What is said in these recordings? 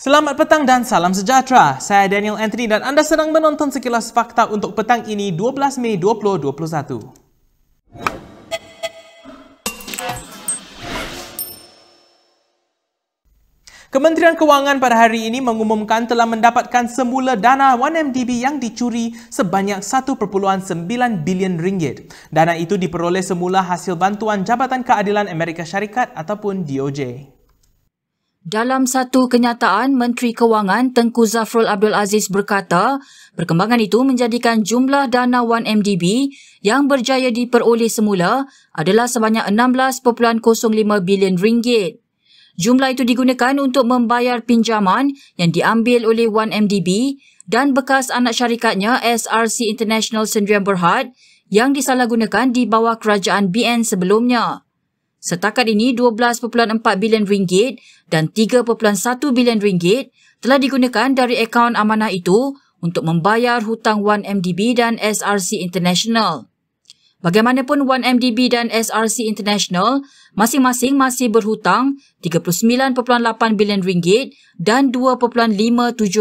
Selamat petang dan salam sejahtera. Saya Daniel Anthony dan anda sedang menonton sekilas fakta untuk petang ini 12 Mei 2021. Kementerian Kewangan pada hari ini mengumumkan telah mendapatkan semula dana 1MDB yang dicuri sebanyak 1.9 bilion ringgit. Dana itu diperoleh semula hasil bantuan Jabatan Keadilan Amerika Syarikat ataupun DOJ. Dalam satu kenyataan, Menteri Kewangan Tengku Zafrul Abdul Aziz berkata, perkembangan itu menjadikan jumlah dana 1MDB yang berjaya diperoleh semula adalah sebanyak 16.05 bilion ringgit. Jumlah itu digunakan untuk membayar pinjaman yang diambil oleh 1MDB dan bekas anak syarikatnya SRC International Sdn Bhd yang disalahgunakan di bawah kerajaan BN sebelumnya. Setakat ini 12.4 bilion ringgit dan 3.1 bilion ringgit telah digunakan dari akaun amanah itu untuk membayar hutang 1MDB dan SRC International. Bagaimanapun 1MDB dan SRC International masing-masing masih berhutang 39.8 bilion ringgit dan 2.57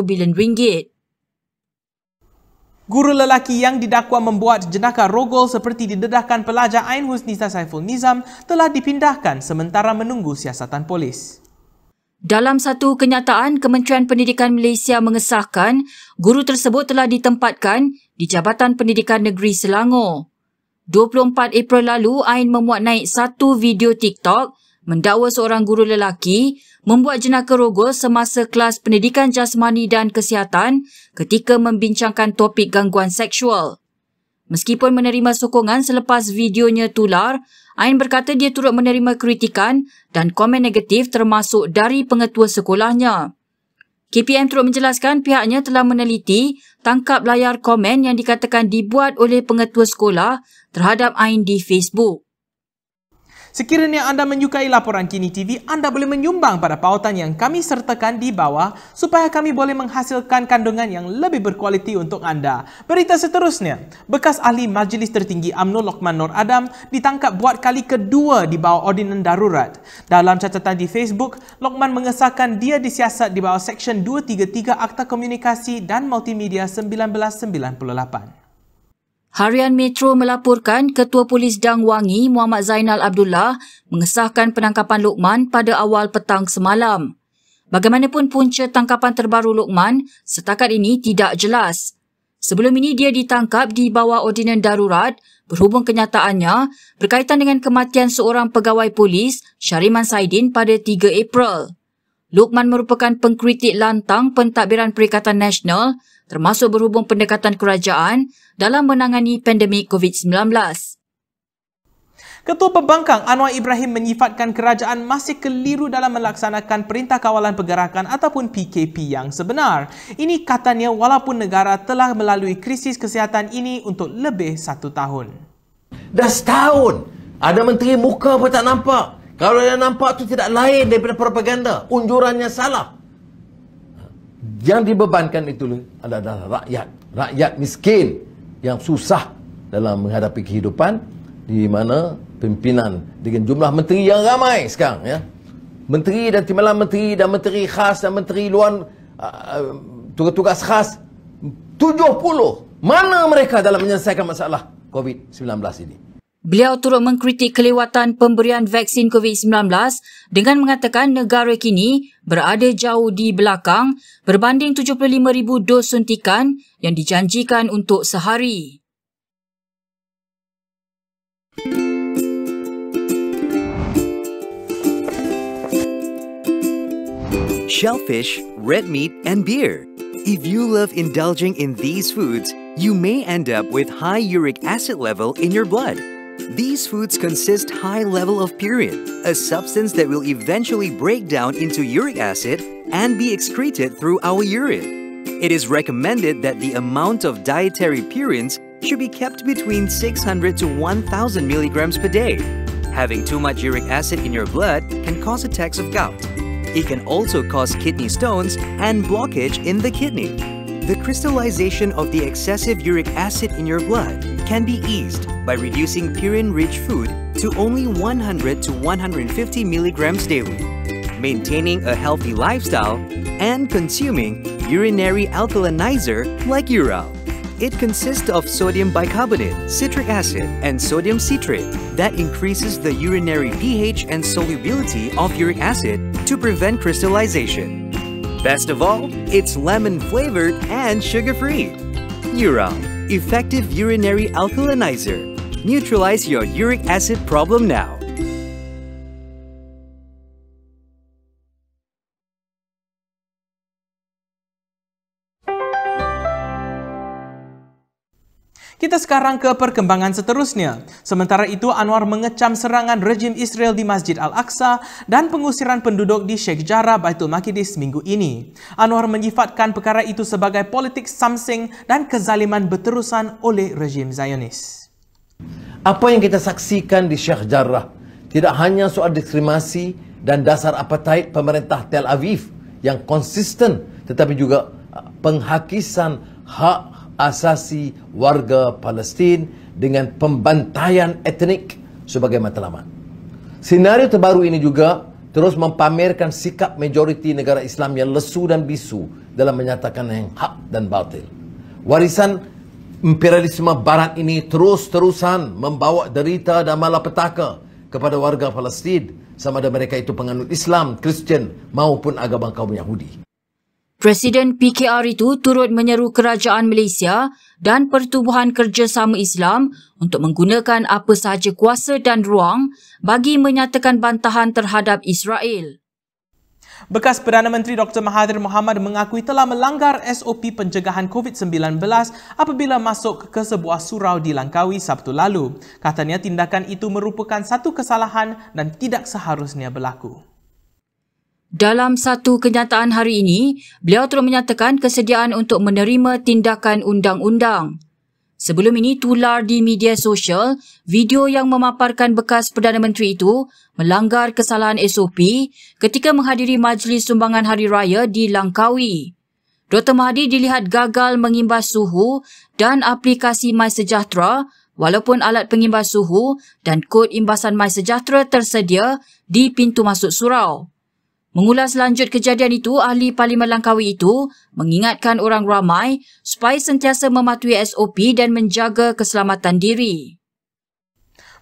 bilion ringgit. Guru lelaki yang didakwa membuat jenaka rogol seperti didedahkan pelajar Ain Husnisa Saiful Nizam telah dipindahkan sementara menunggu siasatan polis. Dalam satu kenyataan, Kementerian Pendidikan Malaysia mengesahkan guru tersebut telah ditempatkan di Jabatan Pendidikan Negeri Selangor. 24 April lalu, Ain memuat naik satu video TikTok mendakwa seorang guru lelaki membuat jenaka rogol semasa kelas pendidikan jasmani dan kesihatan ketika membincangkan topik gangguan seksual. Meskipun menerima sokongan selepas videonya tular, Ain berkata dia turut menerima kritikan dan komen negatif termasuk dari pengetua sekolahnya. KPM turut menjelaskan pihaknya telah meneliti tangkap layar komen yang dikatakan dibuat oleh pengetua sekolah terhadap Ain di Facebook. Sekiranya anda menyukai laporan Kini TV, anda boleh menyumbang pada pautan yang kami sertakan di bawah supaya kami boleh menghasilkan kandungan yang lebih berkualiti untuk anda. Berita seterusnya, bekas ahli Majlis Tertinggi UMNO Lokman Nur Adam ditangkap buat kali kedua di bawah ordinan darurat. Dalam catatan di Facebook, Lokman mengesahkan dia disiasat di bawah Seksyen 233 Akta Komunikasi dan Multimedia 1998. Harian Metro melaporkan Ketua Polis Dang Wangi Muhammad Zainal Abdullah mengesahkan penangkapan Lokman pada awal petang semalam. Bagaimanapun punca tangkapan terbaru Lokman setakat ini tidak jelas. Sebelum ini dia ditangkap di bawah ordinan darurat berhubung kenyataannya berkaitan dengan kematian seorang pegawai polis Syariman Saidin pada 3 April. Lokman merupakan pengkritik lantang pentadbiran Perikatan Nasional termasuk berhubung pendekatan kerajaan dalam menangani pandemik COVID-19. Ketua Pembangkang Anwar Ibrahim menyifatkan kerajaan masih keliru dalam melaksanakan Perintah Kawalan Pergerakan ataupun PKP yang sebenar. Ini katanya walaupun negara telah melalui krisis kesihatan ini untuk lebih 1 tahun. Dah setahun. Ada menteri muka pun tak nampak. Kalau yang nampak tu tidak lain daripada propaganda. Unjurannya salah. Yang dibebankan itu adalah rakyat. Rakyat miskin yang susah dalam menghadapi kehidupan, di mana pimpinan dengan jumlah menteri yang ramai sekarang, ya, menteri dan timbalan menteri dan menteri khas dan menteri luar tugas khas 70. Mana mereka dalam menyelesaikan masalah COVID-19 ini? Beliau turut mengkritik kelewatan pemberian vaksin COVID-19 dengan mengatakan negara kini berada jauh di belakang berbanding 75,000 dos suntikan yang dijanjikan untuk sehari. Shellfish, red meat, and beer. If you love indulging in these foods, you may end up with high uric acid level in your blood. These foods consist high level of purine, a substance that will eventually break down into uric acid and be excreted through our urine. It is recommended that the amount of dietary purines should be kept between 600 to 1,000 milligrams per day. Having too much uric acid in your blood can cause attacks of gout. It can also cause kidney stones and blockage in the kidney. The crystallization of the excessive uric acid in your blood can be eased by reducing purine-rich food to only 100 to 150 milligrams daily. maintaining a healthy lifestyle, and consuming urinary alkalinizer like Ural. It consists of sodium bicarbonate, citric acid, and sodium citrate that increases the urinary pH and solubility of uric acid to prevent crystallization. Best of all, it's lemon-flavored and sugar-free. Ural, effective urinary alkalinizer. Neutralize your uric acid problem now. Kita sekarang ke perkembangan seterusnya. Sementara itu, Anwar mengecam serangan rejim Israel di Masjid Al-Aqsa dan pengusiran penduduk di Sheikh Jarrah, Baitul Maqdis minggu ini. Anwar menyifatkan perkara itu sebagai politik samsing dan kezaliman berterusan oleh rejim Zionis. Apa yang kita saksikan di Sheikh Jarrah tidak hanya soal diskriminasi dan dasar apartheid pemerintah Tel Aviv yang konsisten, tetapi juga penghakisan hak asasi warga Palestin dengan pembantaian etnik sebagai matlamat. Senario terbaru ini juga terus mempamerkan sikap majoriti negara Islam yang lesu dan bisu dalam menyatakan yang hak dan batil. Warisan imperialisme barat ini terus-terusan membawa derita dan malapetaka kepada warga Palestin, sama ada mereka itu penganut Islam, Kristian maupun agama kaum Yahudi. Presiden PKR itu turut menyeru kerajaan Malaysia dan Pertubuhan Kerjasama Islam untuk menggunakan apa sahaja kuasa dan ruang bagi menyatakan bantahan terhadap Israel. Bekas Perdana Menteri Dr. Mahathir Mohamad mengakui telah melanggar SOP pencegahan COVID-19 apabila masuk ke sebuah surau di Langkawi Sabtu lalu. Katanya tindakan itu merupakan satu kesalahan dan tidak seharusnya berlaku. Dalam satu kenyataan hari ini, beliau terus menyatakan kesediaan untuk menerima tindakan undang-undang. Sebelum ini tular di media sosial video yang memaparkan bekas Perdana Menteri itu melanggar kesalahan SOP ketika menghadiri majlis sumbangan Hari Raya di Langkawi. Dr. Mahathir dilihat gagal mengimbas suhu dan aplikasi MySejahtera walaupun alat pengimbas suhu dan kod imbasan MySejahtera tersedia di pintu masuk surau. Mengulas lanjut kejadian itu, ahli Parlimen Langkawi itu mengingatkan orang ramai supaya sentiasa mematuhi SOP dan menjaga keselamatan diri.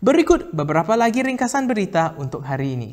Berikut beberapa lagi ringkasan berita untuk hari ini.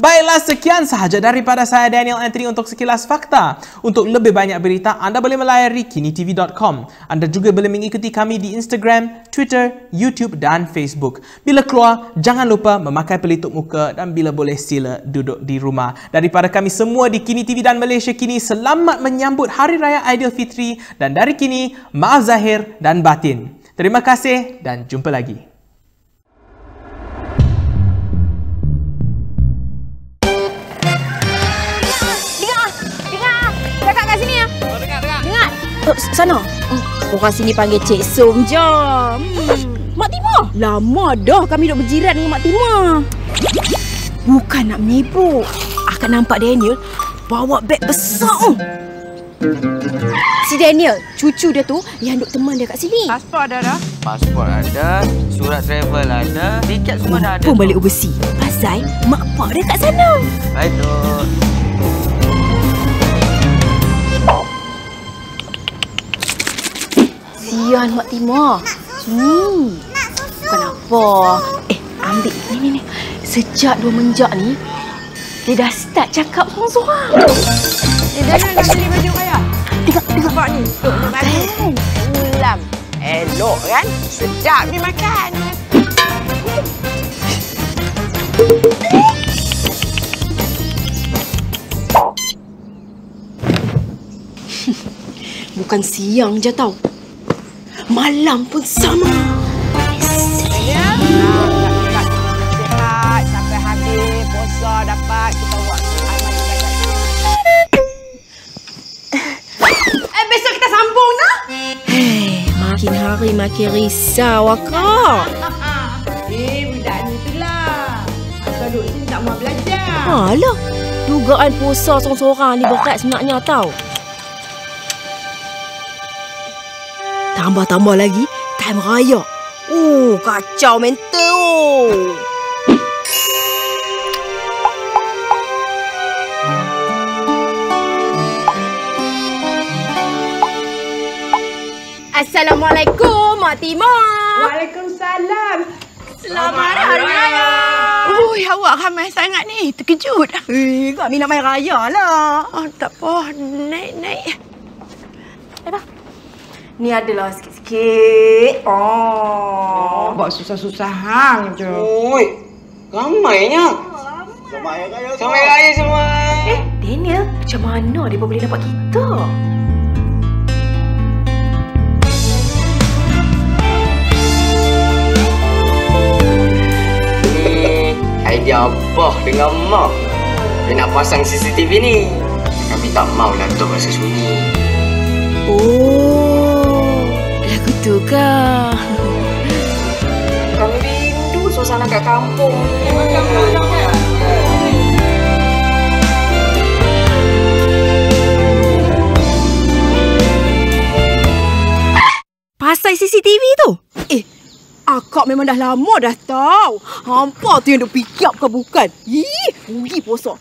Baiklah, sekian sahaja daripada saya Daniel Anthony untuk sekilas fakta. Untuk lebih banyak berita, anda boleh melayari kinitv.com. Anda juga boleh mengikuti kami di Instagram, Twitter, YouTube dan Facebook. Bila keluar, jangan lupa memakai pelitup muka dan bila boleh sila duduk di rumah. Daripada kami semua di Kini TV dan Malaysia Kini, selamat menyambut Hari Raya Aidilfitri dan dari kini, maaf zahir dan batin. Terima kasih dan jumpa lagi. Sana. Orang sini panggil Cik Som. Jom. Mak Timah. Lama dah kami duk berjiran dengan Mak Timah. Bukan nak menibuk. Akan nampak Daniel bawa beg besar. Si Daniel, cucu dia tu yang duk teman dia kat sini. Pasport ada dah? Pasport ada, surat travel ada, tiket semua dah ada. Pun balik overseas. Pasal mak pak dia kat sana. Baik tu. Sian Mak Timah. Kenapa? Ambil ni. Sejak dua menjak ni, dia dah start cakap sorang-sorang. Dia dah nak beli baju kaya? Tengok. Nampak ni. Kan? Ulam. Elok kan? Sedap ni makan. Bukan siang je tau. Malam pun sama. Ya? Nak sihat sampai habis puasa dapat kita buat amal ibadat. Besok kita sambung nah. Makin hari makin risau akak. Budak ni tu lah. Asal duduk sini tak mau belajar. Alah, dugaan puasa seorang-seorang ni berat sebenarnya tau. Tambah-tambah lagi, time raya. Kacau mental. Assalamualaikum, Mak Timah. Waalaikumsalam. Selamat Hari Raya. Awak ramai sangat ni. Terkejut. Kami nak main raya lah. Tak apa. Naik. Ni adalah sikit-sikit. Buat susah-susah hang je. Oi, ramainya. Selamat Raya semua. Daniel, macam mana dia boleh dapat kita? Idea apa dengan Mak? Dia nak pasang CCTV ni. Kami tak maulah untuk rasa sunyi. Lagu tu ke? Kami rindu suasana kat kampung. Pasal CCTV tu? Akak memang dah lama dah tahu. Hampa tu yang duk fikir bukan? Rugi puasa.